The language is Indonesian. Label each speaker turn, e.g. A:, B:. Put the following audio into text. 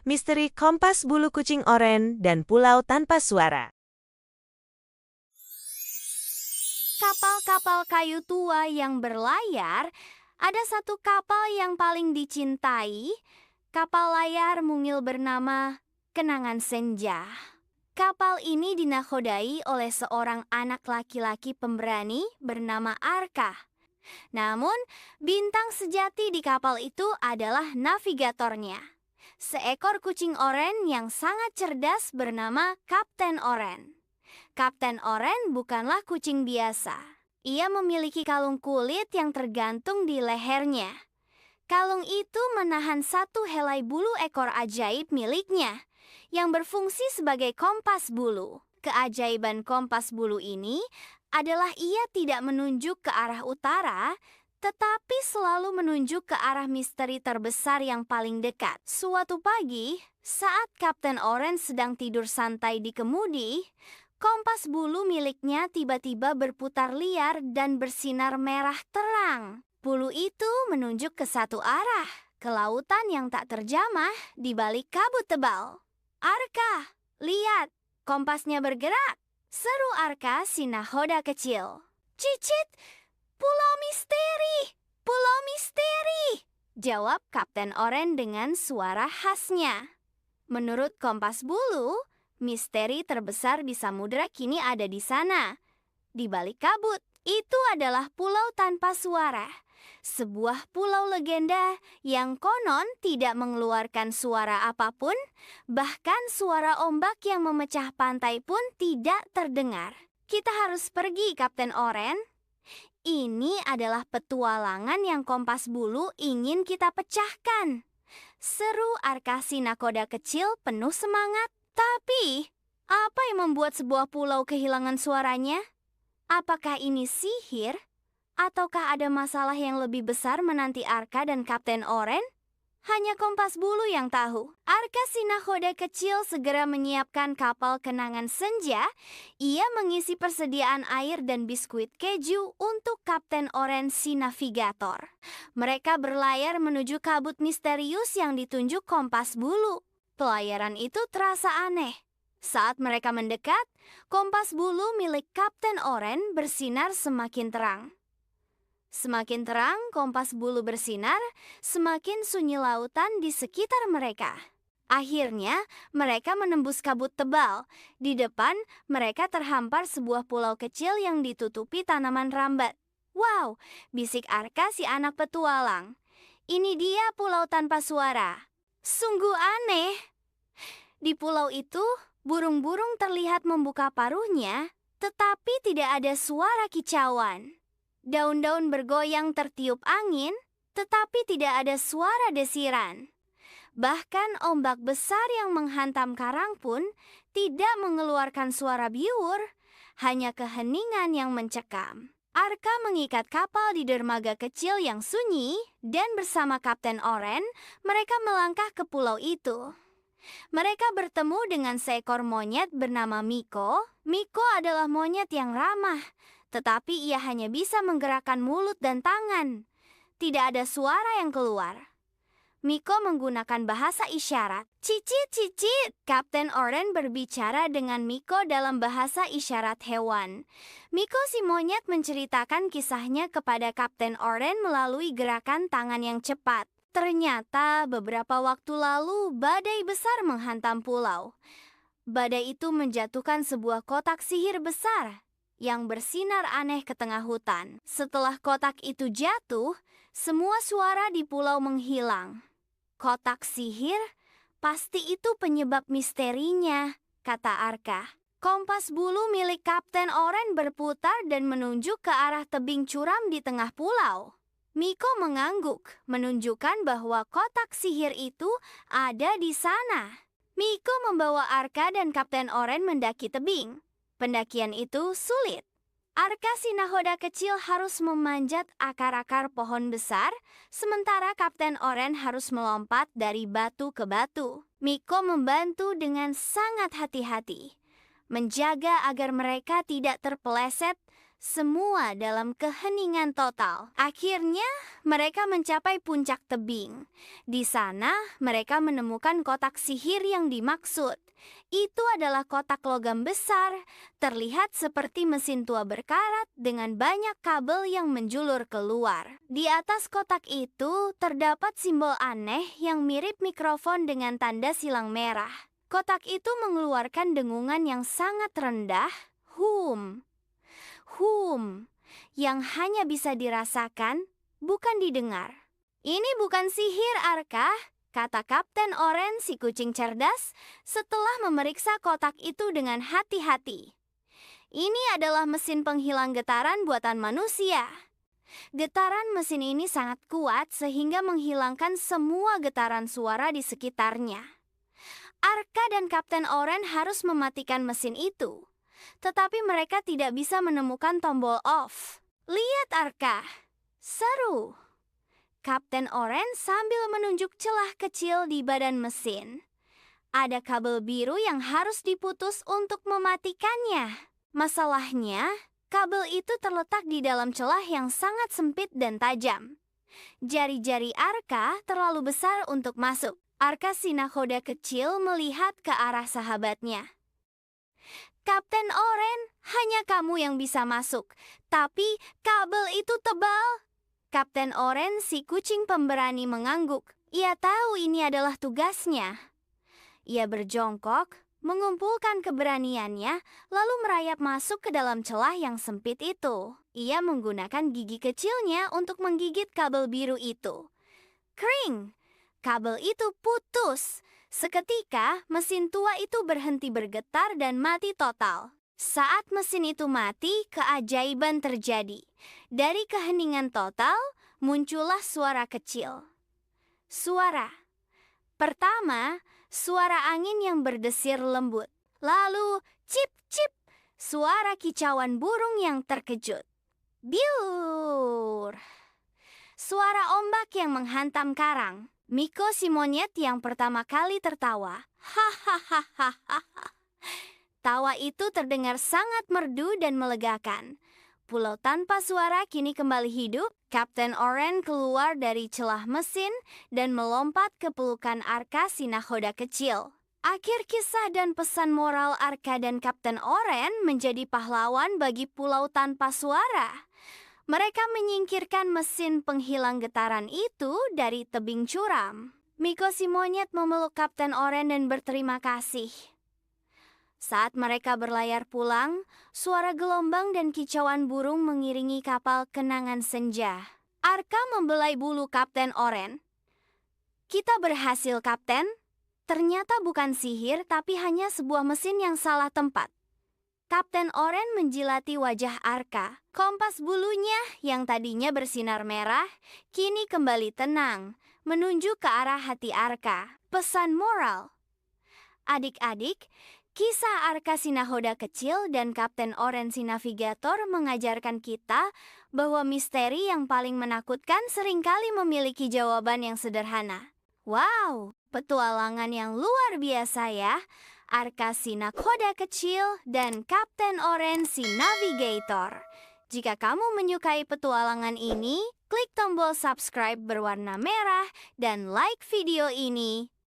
A: Misteri Kompas Bulu Kucing Oren dan Pulau Tanpa Suara.
B: Kapal-kapal kayu tua yang berlayar, ada satu kapal yang paling dicintai, kapal layar mungil bernama Kenangan Senja. Kapal ini dinakodai oleh seorang anak laki-laki pemberani bernama Arka. Namun, bintang sejati di kapal itu adalah navigatornya, seekor kucing oren yang sangat cerdas bernama Kapten Oren. Kapten Oren bukanlah kucing biasa. Ia memiliki kalung kulit yang tergantung di lehernya. Kalung itu menahan satu helai bulu ekor ajaib miliknya, yang berfungsi sebagai kompas bulu. Keajaiban kompas bulu ini adalah ia tidak menunjuk ke arah utara, tetapi selalu menunjuk ke arah misteri terbesar yang paling dekat. Suatu pagi, saat Kapten Oren sedang tidur santai di kemudi, kompas bulu miliknya tiba-tiba berputar liar dan bersinar merah terang. Bulu itu menunjuk ke satu arah, ke lautan yang tak terjamah di balik kabut tebal. "Arka, lihat, kompasnya bergerak!" seru Arka si nahoda kecil. "Cicit, pulau misteri! Pulau misteri!" jawab Kapten Oren dengan suara khasnya. Menurut kompas bulu, misteri terbesar di samudera kini ada di sana, di balik kabut. Itu adalah Pulau Tanpa Suara, sebuah pulau legenda yang konon tidak mengeluarkan suara apapun, bahkan suara ombak yang memecah pantai pun tidak terdengar. "Kita harus pergi, Kapten Oren. Ini adalah petualangan yang kompas bulu ingin kita pecahkan," seru Arka si nakoda kecil penuh semangat. Tapi, apa yang membuat sebuah pulau kehilangan suaranya? Apakah ini sihir? Ataukah ada masalah yang lebih besar menanti Arka dan Kapten Oren? Hanya kompas bulu yang tahu. Arka si nahoda kecil segera menyiapkan kapal Kenangan Senja. Ia mengisi persediaan air dan biskuit keju untuk Kapten Oren si navigator. Mereka berlayar menuju kabut misterius yang ditunjuk kompas bulu. Pelayaran itu terasa aneh. Saat mereka mendekat, kompas bulu milik Kapten Oren bersinar semakin terang. Semakin terang kompas bulu bersinar, semakin sunyi lautan di sekitar mereka. Akhirnya, mereka menembus kabut tebal. Di depan, mereka terhampar sebuah pulau kecil yang ditutupi tanaman rambat. "Wow," bisik Arka si anak petualang. "Ini dia Pulau Tanpa Suara. Sungguh aneh." Di pulau itu, burung-burung terlihat membuka paruhnya, tetapi tidak ada suara kicauan. Daun-daun bergoyang tertiup angin, tetapi tidak ada suara desiran. Bahkan ombak besar yang menghantam karang pun tidak mengeluarkan suara biur, hanya keheningan yang mencekam. Arka mengikat kapal di dermaga kecil yang sunyi, dan bersama Kapten Oren, mereka melangkah ke pulau itu. Mereka bertemu dengan seekor monyet bernama Miko. Miko adalah monyet yang ramah, tetapi ia hanya bisa menggerakkan mulut dan tangan. Tidak ada suara yang keluar. Miko menggunakan bahasa isyarat. "Cicit, cicit!" Kapten Oren berbicara dengan Miko dalam bahasa isyarat hewan. Miko si monyet menceritakan kisahnya kepada Kapten Oren melalui gerakan tangan yang cepat. Ternyata beberapa waktu lalu badai besar menghantam pulau. Badai itu menjatuhkan sebuah kotak sihir besar yang bersinar aneh ke tengah hutan. Setelah kotak itu jatuh, semua suara di pulau menghilang. "Kotak sihir? Pasti itu penyebab misterinya," kata Arka. Kompas bulu milik Kapten Oren berputar dan menunjuk ke arah tebing curam di tengah pulau. Miko mengangguk, menunjukkan bahwa kotak sihir itu ada di sana. Miko membawa Arka dan Kapten Oren mendaki tebing. Pendakian itu sulit. Arka si nahoda kecil harus memanjat akar-akar pohon besar, sementara Kapten Oren harus melompat dari batu ke batu. Miko membantu dengan sangat hati-hati, menjaga agar mereka tidak terpeleset Semua dalam keheningan total. Akhirnya, mereka mencapai puncak tebing. Di sana, mereka menemukan kotak sihir yang dimaksud. Itu adalah kotak logam besar, terlihat seperti mesin tua berkarat dengan banyak kabel yang menjulur keluar. Di atas kotak itu terdapat simbol aneh yang mirip mikrofon dengan tanda silang merah. Kotak itu mengeluarkan dengungan yang sangat rendah, hum, yang hanya bisa dirasakan, bukan didengar. Ini bukan sihir, Arka, kata Kapten Oren si kucing cerdas setelah memeriksa kotak itu dengan hati-hati. Ini adalah mesin penghilang getaran buatan manusia. Getaran mesin ini sangat kuat sehingga menghilangkan semua getaran suara di sekitarnya. Arka dan Kapten Oren harus mematikan mesin itu. Tetapi mereka tidak bisa menemukan tombol off. Lihat, Arka. Seru. Kapten Oren sambil menunjuk celah kecil di badan mesin. Ada kabel biru yang harus diputus untuk mematikannya. Masalahnya, kabel itu terletak di dalam celah yang sangat sempit dan tajam. Jari-jari Arka terlalu besar untuk masuk. Arka si nakoda kecil melihat ke arah sahabatnya. Kapten Oren, hanya kamu yang bisa masuk. Tapi kabel itu tebal. Kapten Oren si kucing pemberani mengangguk. Ia tahu ini adalah tugasnya. Ia berjongkok, mengumpulkan keberaniannya, lalu merayap masuk ke dalam celah yang sempit itu. Ia menggunakan gigi kecilnya untuk menggigit kabel biru itu. Kring! Kabel itu putus. Seketika, mesin tua itu berhenti bergetar dan mati total. Saat mesin itu mati, keajaiban terjadi. Dari keheningan total, muncullah suara kecil. Suara. Pertama, suara angin yang berdesir lembut. Lalu, cip-cip, suara kicauan burung yang terkejut. Biur. Suara ombak yang menghantam karang. Miko si monyet yang pertama kali tertawa. Hahaha. Tawa itu terdengar sangat merdu dan melegakan. Pulau tanpa suara kini kembali hidup. Kapten Oren keluar dari celah mesin dan melompat ke pelukan Arka si nakoda kecil. Akhir kisah dan pesan moral Arka dan Kapten Oren menjadi pahlawan bagi pulau tanpa suara. Mereka menyingkirkan mesin penghilang getaran itu dari tebing curam. Miko si monyet memeluk Kapten Oren dan berterima kasih. Saat mereka berlayar pulang, suara gelombang dan kicauan burung mengiringi kapal kenangan senja. Arka membelai bulu Kapten Oren. Kita berhasil, Kapten. Ternyata bukan sihir tapi hanya sebuah mesin yang salah tempat. Kapten Oren menjilati wajah Arka. Kompas bulunya yang tadinya bersinar merah, kini kembali tenang, menunjuk ke arah hati Arka. Pesan moral. Adik-adik, kisah Arka si nakoda kecil dan Kapten Oren si navigator mengajarkan kita bahwa misteri yang paling menakutkan seringkali memiliki jawaban yang sederhana. Wow, petualangan yang luar biasa ya. Arka si nakoda kecil dan Kapten Oren si navigator. Jika kamu menyukai petualangan ini, klik tombol subscribe berwarna merah dan like video ini.